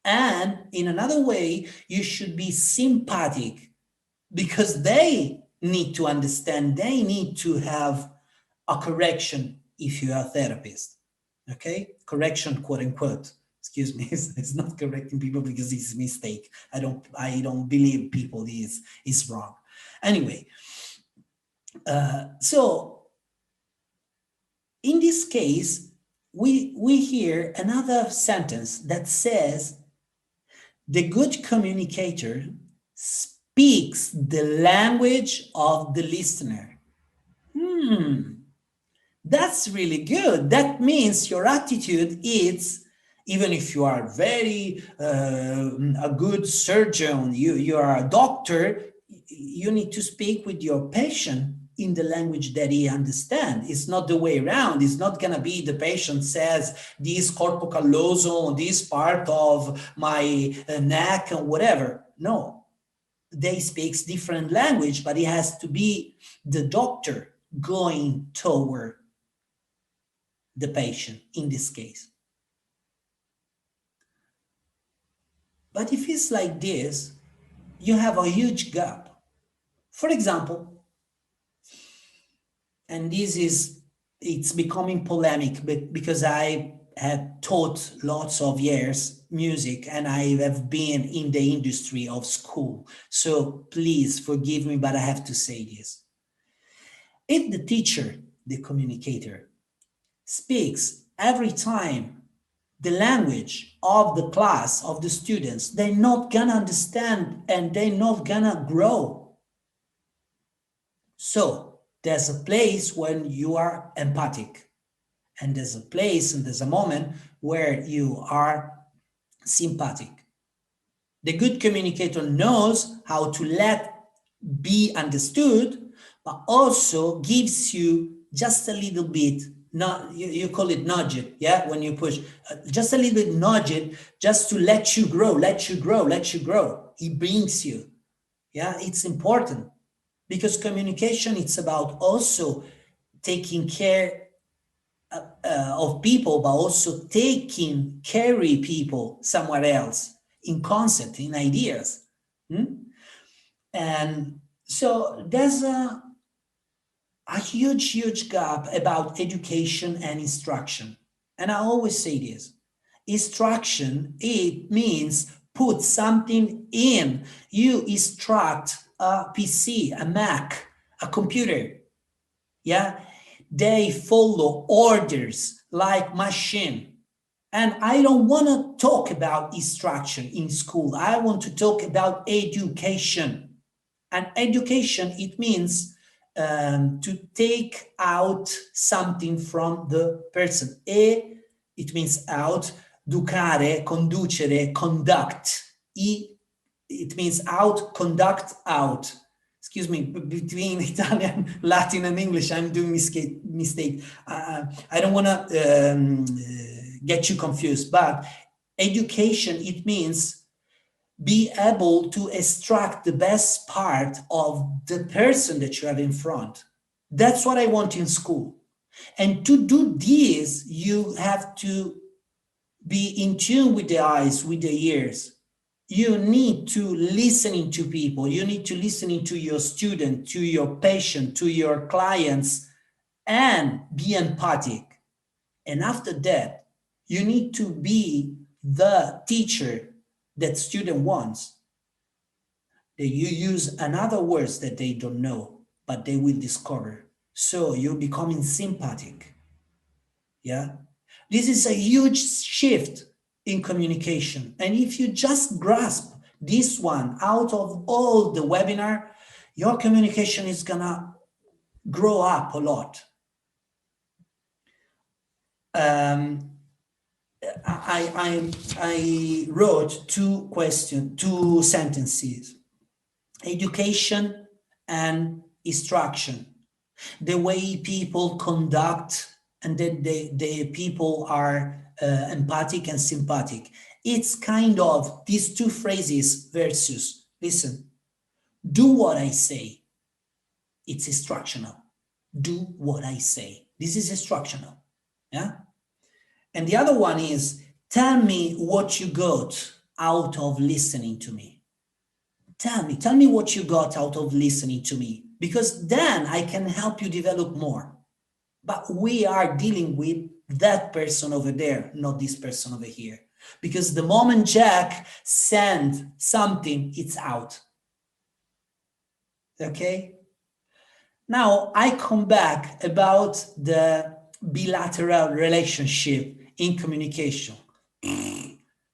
And in another way, you should be sympathetic because they need to understand, they need to have a correction if you are a therapist. Okay? Correction, quote unquote. Excuse me, it's not correcting people because it's a mistake. I don't believe people is wrong. Anyway, so in this case, we hear another sentence that says, the good communicator speaks the language of the listener. That's really good. That means your attitude is, even if you are very a good surgeon, you are a doctor, you need to speak with your patient in the language that he understands. It's not the way around. It's not going to be the patient says, this corpo calloso, this part of my neck and whatever. No, they speak different language, but it has to be the doctor going toward the patient in this case. But if it's like this, you have a huge gap. For example, and it's becoming polemic because I have taught lots of years music and I have been in the industry of school. So please forgive me, but I have to say this. If the teacher, the communicator, speaks every time the language of the class, of the students, they're not gonna understand and they're not gonna grow. So there's a place when you are empathic, and there's a place and there's a moment where you are sympathetic. The good communicator knows how to let be understood, but also gives you just a little bit, not you call it nudge it, yeah, when you push, just a little bit nudge it, just to let you grow, let you grow, let you grow. It brings you, yeah, it's important, because communication, it's about also taking care of people, but also carry people somewhere else in concept, in ideas. And so there's a huge gap about education and instruction. And I always say this: instruction, it means put something in. You instruct a PC, a Mac, a computer, yeah? They follow orders like machine. And I don't want to talk about instruction in school. I want to talk about education. And education, it means to take out something from the person. It means out. Ducare, conducere, conduct. It means out, conduct, out. Excuse me, between Italian, Latin, and English, I'm doing mistake. I don't want to get you confused, but education, it means be able to extract the best part of the person that you have in front. That's what I want in school. And to do this, you have to be in tune with the eyes, with the ears. You need to listen to people. You need to listen to your student, to your patient, to your clients, and be empathic. And after that, you need to be the teacher that student wants. That you use another words that they don't know, but they will discover. So you're becoming sympathetic. Yeah. This is a huge shift in communication. And if you just grasp this one out of all the webinar, your communication is gonna grow up a lot. I wrote two sentences: education and instruction. The way people conduct, and then the people are empathic and sympathetic. It's kind of these two phrases versus, listen, do what I say. It's instructional. Do what I say. This is instructional. Yeah. And the other one is, tell me what you got out of listening to me. Tell me what you got out of listening to me, because then I can help you develop more. But we are dealing with that person over there, not this person over here. Because the moment Jack sends something, it's out. Okay? Now I come back about the bilateral relationship in communication.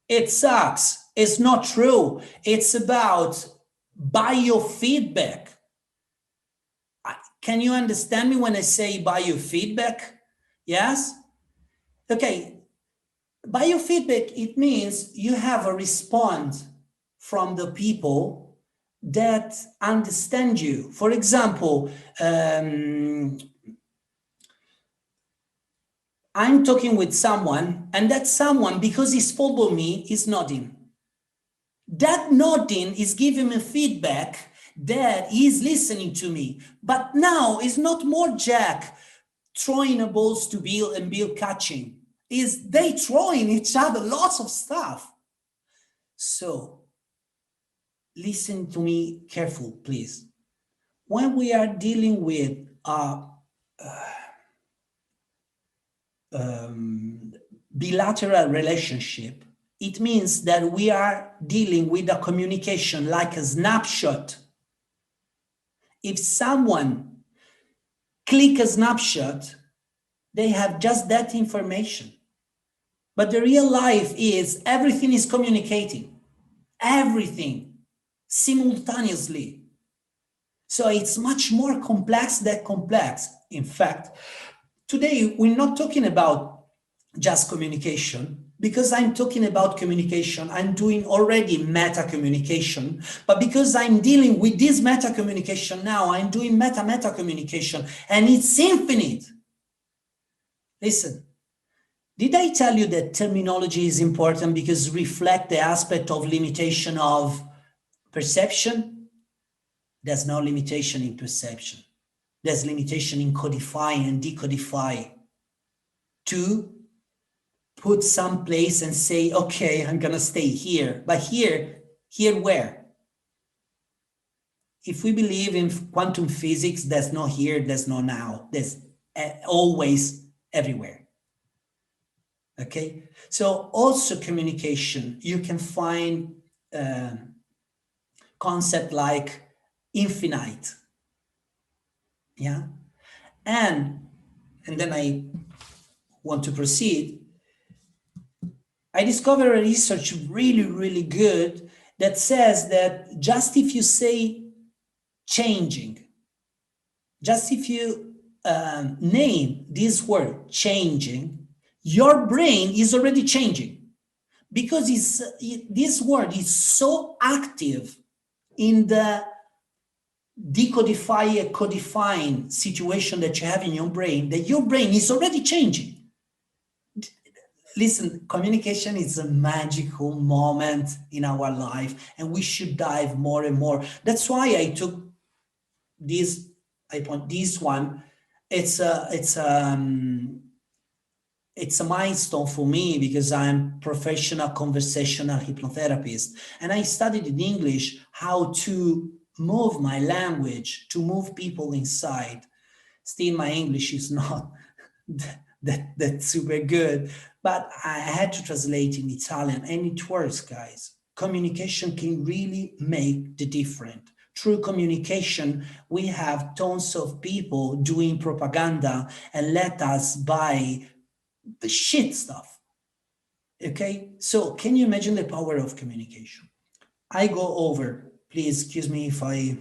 It sucks. It's not true. It's about biofeedback. Can you understand me when I say biofeedback? Yes? Okay. Biofeedback, it means you have a response from the people that understand you. For example, I'm talking with someone, and that someone, because he's following me, is nodding. That nodding is giving me feedback that he's listening to me. But now it's not more Jack throwing a balls to Bill and Bill catching. Is they throwing each other lots of stuff. So listen to me careful, please. When we are dealing with bilateral relationship, it means that we are dealing with a communication like a snapshot. If someone click a snapshot, they have just that information. But the real life is everything is communicating, everything simultaneously. So it's much more complex than complex. In fact, today we're not talking about just communication. because I'm talking about communication, I'm doing already meta communication, but because I'm dealing with this meta communication now, I'm doing meta communication, and it's infinite. Listen, did I tell you that terminology is important because reflect the aspect of limitation of perception? There's no limitation in perception. There's limitation in codify and decodify. To put some place and say, okay, I'm gonna stay here, but here where? If we believe in quantum physics, there's no here, there's no now, there's always everywhere. Okay, so also communication, you can find concept like infinite, yeah, and then I want to proceed. I discovered a research really good that says that just if you say changing, just if you name this word changing, your brain is already changing, because this word is so active in the decodify and codifying situation that you have in your brain that your brain is already changing. Listen, communication is a magical moment in our life, and we should dive more and more. That's why I took this. I want this one. It's a milestone for me because I'm professional conversational hypnotherapist, and I studied in English how to move my language, to move people inside. Still, my English is not that super good, but I had to translate in Italian, and it works, guys. Communication can really make the difference. Through communication, we have tons of people doing propaganda and let us buy the shit stuff. Okay, so can you imagine the power of communication? I go over, please excuse me if I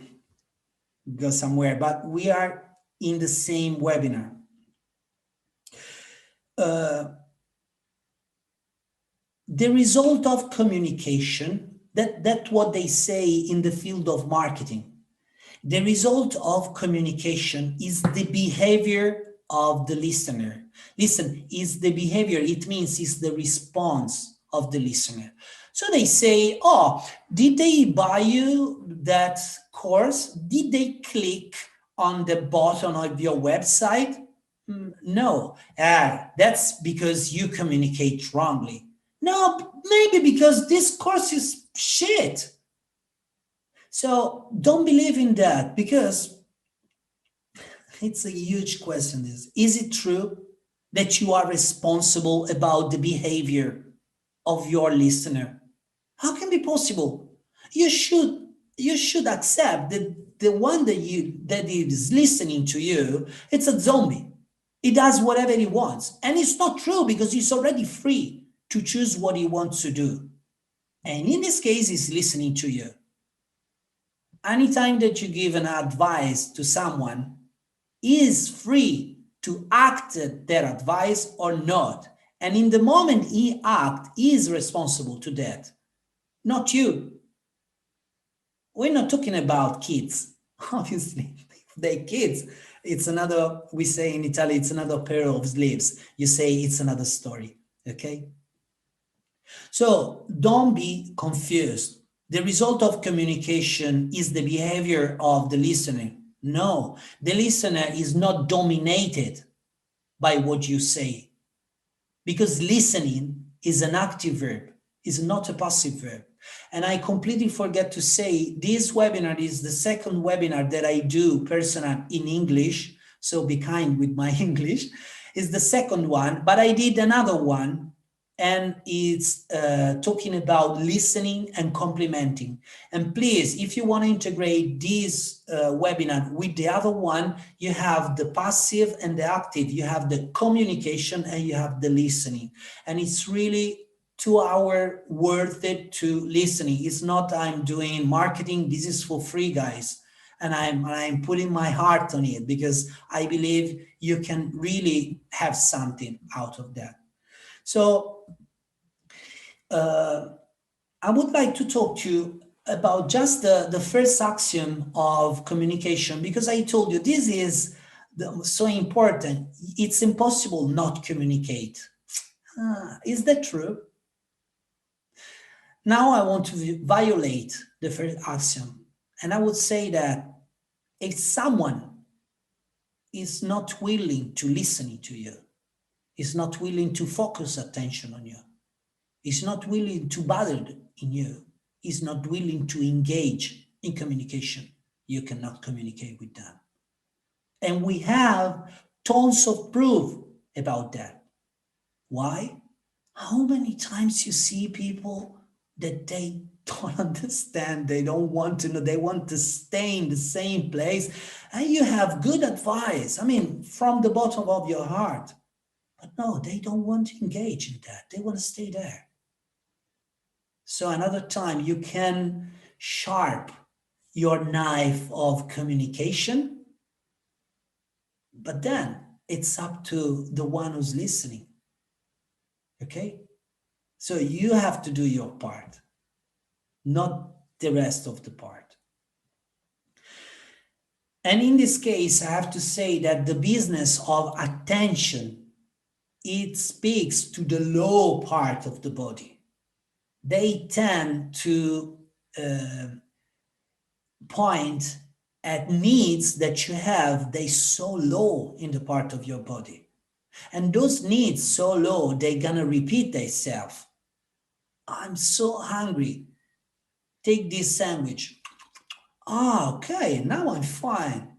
go somewhere, but we are in the same webinar. The result of communication, that's what they say in the field of marketing. The result of communication is the behavior of the listener. Listen, is the behavior, it means it's the response of the listener. So they say, oh, did they buy you that course? Did they click on the button of your website? No, that's because you communicate wrongly. No, maybe because this course is shit. So don't believe in that, because it's a huge question. Is it true that you are responsible about the behavior of your listener? How can it be possible? You should accept that the one that is listening to you, it's a zombie. He does whatever he wants. And it's not true, because he's already free to choose what he wants to do. And in this case, he's listening to you. Anytime that you give an advice to someone, he is free to act their advice or not. And in the moment he acts, he is responsible to that, not you. We're not talking about kids, obviously. If they're kids, it's another, we say in Italy, it's another pair of sleeves. You say it's another story, okay? So don't be confused. The result of communication is the behavior of the listener. No, the listener is not dominated by what you say, because listening is an active verb, is not a passive verb. And I completely forget to say, this webinar is the second webinar that I do personal in English. So be kind with my English. It's the second one, but I did another one, and it's talking about listening and complimenting. And please, if you want to integrate this webinar with the other one, you have the passive and the active, you have the communication, and you have the listening. And it's really 2 hours worth it to listening. It's not I'm doing marketing. This is for free, guys. And I'm putting my heart on it, because I believe you can really have something out of that. So I would like to talk to you about just the first axiom of communication, because I told you this is so important. It's impossible not communicate. Is that true? Now I want to violate the first axiom. And I would say that if someone is not willing to listen to you, is not willing to focus attention on you, is not willing to bother in you, is not willing to engage in communication, you cannot communicate with them. And we have tons of proof about that. Why? How many times you see people that they don't understand, they don't want to know, they want to stay in the same place, and you have good advice, I mean, from the bottom of your heart, but no, they don't want to engage in that, they want to stay there. So another time you can sharp your knife of communication, but then it's up to the one who's listening. Okay? So you have to do your part, not the rest of the part. And in this case, I have to say that the business of attention, it speaks to the low part of the body. They tend to point at needs that you have, they so low in the part of your body. And those needs so low, they're gonna repeat themselves. I'm so hungry. Take this sandwich. Okay, now I'm fine.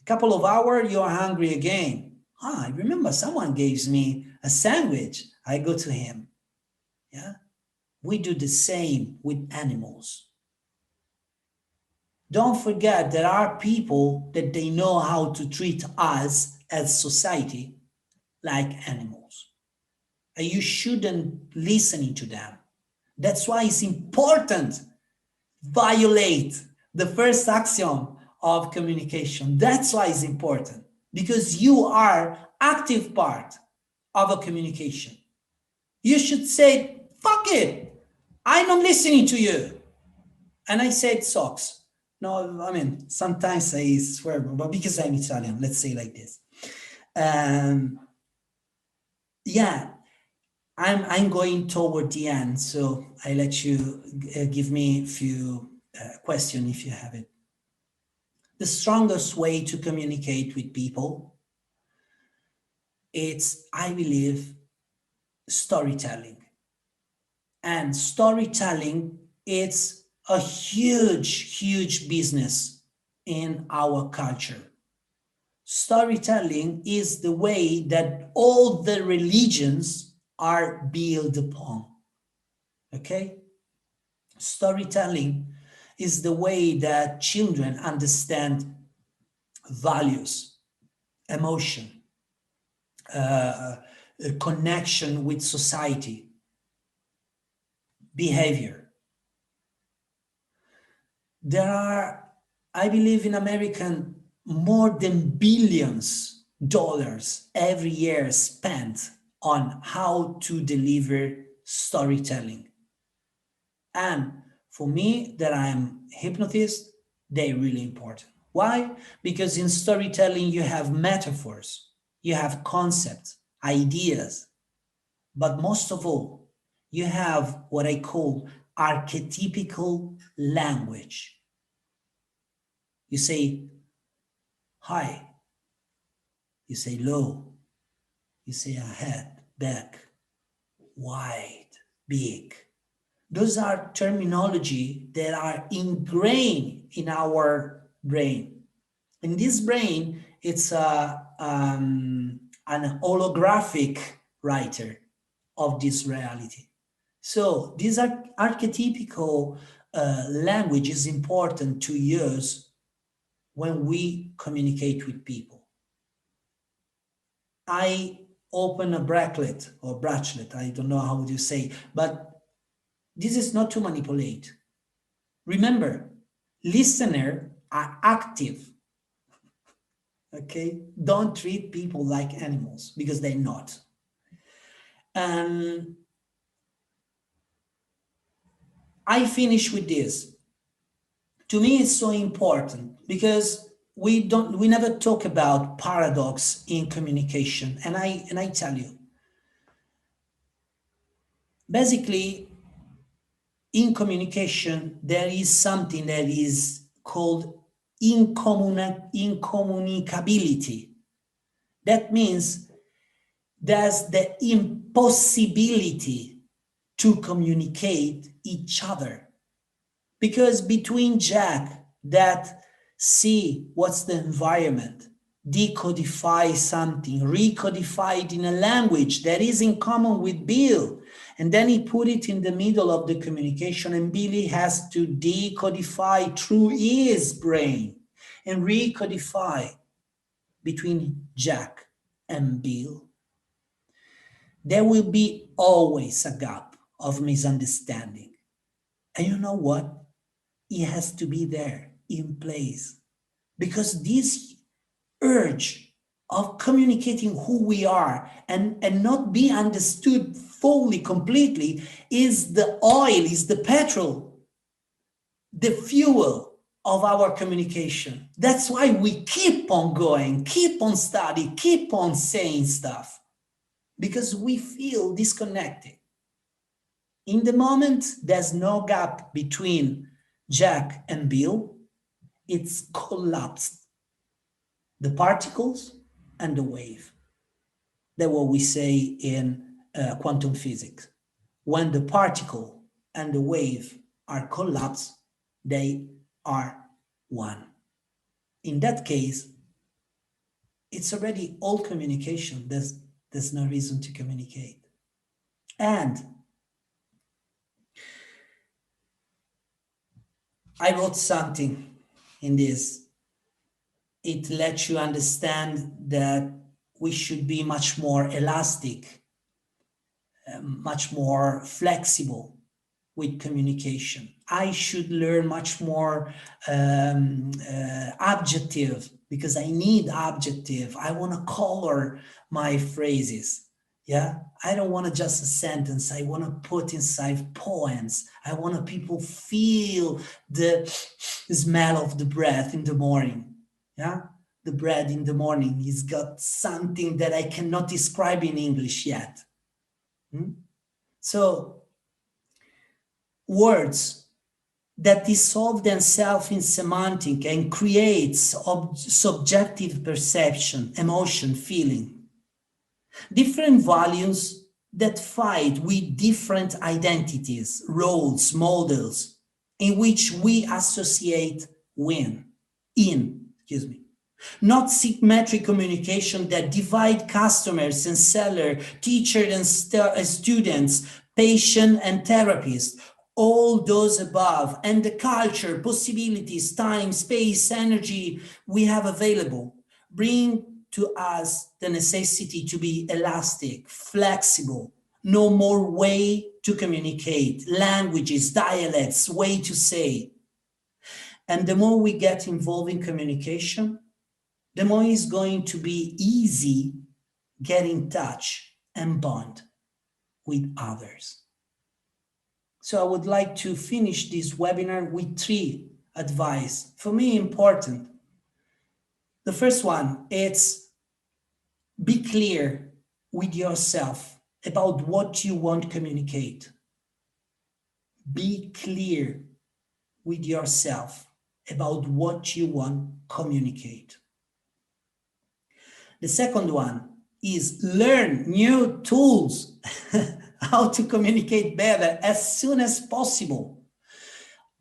A couple of hours, you're hungry again. I remember someone gave me a sandwich. I go to him. Yeah, we do the same with animals. Don't forget there are people that they know how to treat us as society like animals. And you shouldn't listen to them. That's why it's important violate the first axiom of communication. That's why it's important, because you are active part of a communication. You should say, fuck it, I'm not listening to you. And I said socks. No, I mean, sometimes I swear, but because I'm Italian, let's say like this. Yeah, I'm going toward the end, so I let you give me a few questions if you have it. The strongest way to communicate with people, it's, I believe, storytelling. And storytelling, it's a huge, huge business in our culture. Storytelling is the way that all the religions are built upon. Okay? Storytelling is the way that children understand values, emotion, connection with society, behavior. There are, I believe in American, more than billions dollars every year spent on how to deliver storytelling. And for me, that I'm hypnotist, they're really important. Why? Because in storytelling, you have metaphors, you have concepts, ideas, but most of all, you have what I call archetypical language. You say high, you say low, you say ahead, back, wide, big. Those are terminology that are ingrained in our brain. In this brain, it's an holographic writer of this reality. So these are archetypical language is important to use when we communicate with people. I open a bracelet or bracelet, I don't know how you say, but this is not to manipulate. Remember, listeners are active. Okay? Don't treat people like animals because they're not. I finish with this. To me, it's so important because we never talk about paradox in communication. And I tell you, basically, in communication, there is something that is called incommunicability. That means there's the impossibility to communicate each other. Because between Jack that see what's the environment, decodify something, recodify it in a language that is in common with Bill, and then he put it in the middle of the communication, and Billy has to decodify through his brain and recodify between Jack and Bill. There will be always a gap of misunderstanding. And you know what? It has to be there in place, because this urge of communicating who we are and not be understood fully, completely, is the oil, is the petrol, the fuel of our communication. That's why we keep on going, keep on studying, keep on saying stuff, because we feel disconnected. In the moment, there's no gap between Jack and Bill. It's collapsed. The particles and the wave. That's what we say in quantum physics. When the particle and the wave are collapsed, they are one. In that case, it's already all communication. There's no reason to communicate. And I wrote something in this. It lets you understand that we should be much more elastic, much more flexible with communication. I should learn much more adjective, because I need adjective. I want to color my phrases. Yeah, I don't want just a sentence. I want to put inside poems. I want people feel the smell of the breath in the morning. Yeah, the bread in the morning has got something that I cannot describe in English yet. So words that dissolve themselves in semantic and creates subjective perception, emotion, feeling. Different values that fight with different identities, roles, models, in which we associate not symmetric communication that divide customers and seller, teacher and students, patient and therapist, all those above, and the culture, possibilities, time, space, energy we have available, bring to us the necessity to be elastic, flexible, no more way to communicate, languages, dialects, way to say. And the more we get involved in communication, the more it's going to be easy get in touch and bond with others. So I would like to finish this webinar with 3 advice, for me important. The first one, it's be clear with yourself about what you want to communicate. Be clear with yourself about what you want to communicate. The second one is learn new tools, how to communicate better as soon as possible.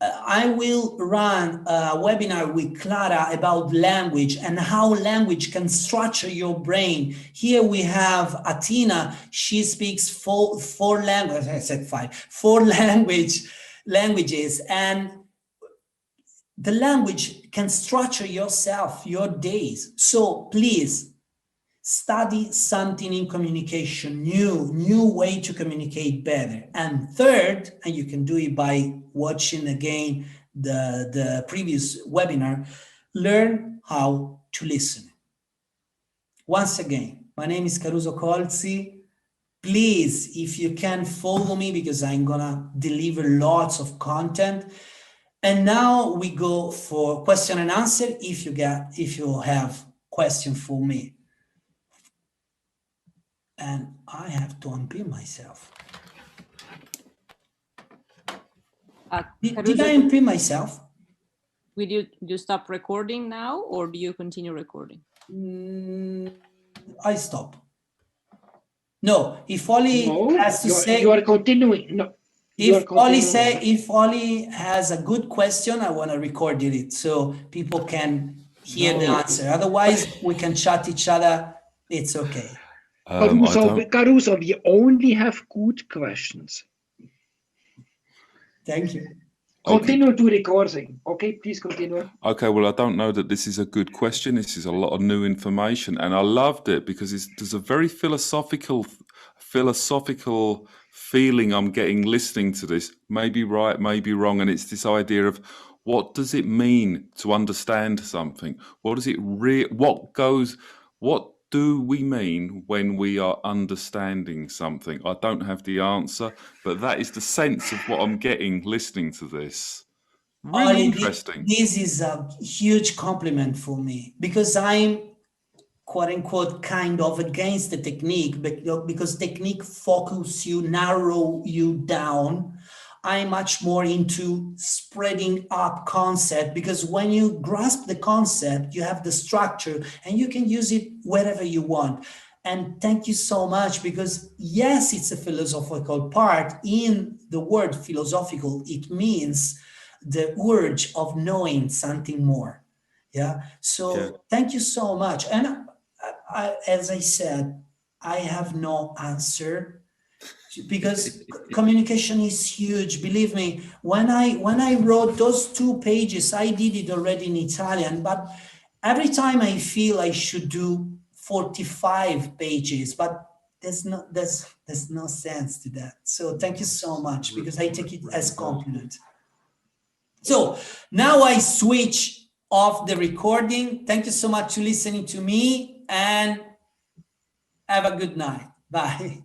I will run a webinar with Clara about language and how language can structure your brain. Here we have Atina. She speaks four languages. I said 5. 4 languages, and the language can structure yourself, your days. So please study something in communication, new way to communicate better. And third, and you can do it by watching again the previous webinar, learn how to listen. Once again, my name is Caruso Colzi. please, if you can follow me, because I'm gonna deliver lots of content. And now we go for question and answer. If you have question for me. And I have to unpin myself. Did I unpin myself? Will you stop recording now, or do you continue recording? I stop. No, if Oli has to say, you are continuing. No, if Oli has a good question, I want to record it so people can hear the answer. Otherwise, we can chat each other. It's okay. Caruso, we only have good questions. Thank you. Continue to recording. Okay, please continue. Okay, well, I don't know that this is a good question. This is a lot of new information, and I loved it because there's a very philosophical feeling I'm getting listening to this. Maybe right, maybe wrong, and it's this idea of what does it mean to understand something? What do we mean when we are understanding something? I don't have the answer, but that is the sense of what I'm getting listening to this. Really interesting. This is a huge compliment for me, because I'm quote unquote kind of against the technique, because technique focus you, narrow you down. I'm much more into spreading up concept, because when you grasp the concept, you have the structure and you can use it wherever you want. And thank you so much, because yes, it's a philosophical part. In the word philosophical, it means the urge of knowing something more. Yeah. So thank you so much. And as I said, I have no answer, because communication is huge. Believe me, when I wrote those 2 pages, I did it already in Italian, but every time I feel I should do 45 pages, but there's no sense to that. So thank you so much, because I take it as compliment. So now I switch off the recording. Thank you so much for listening to me, and have a good night. Bye.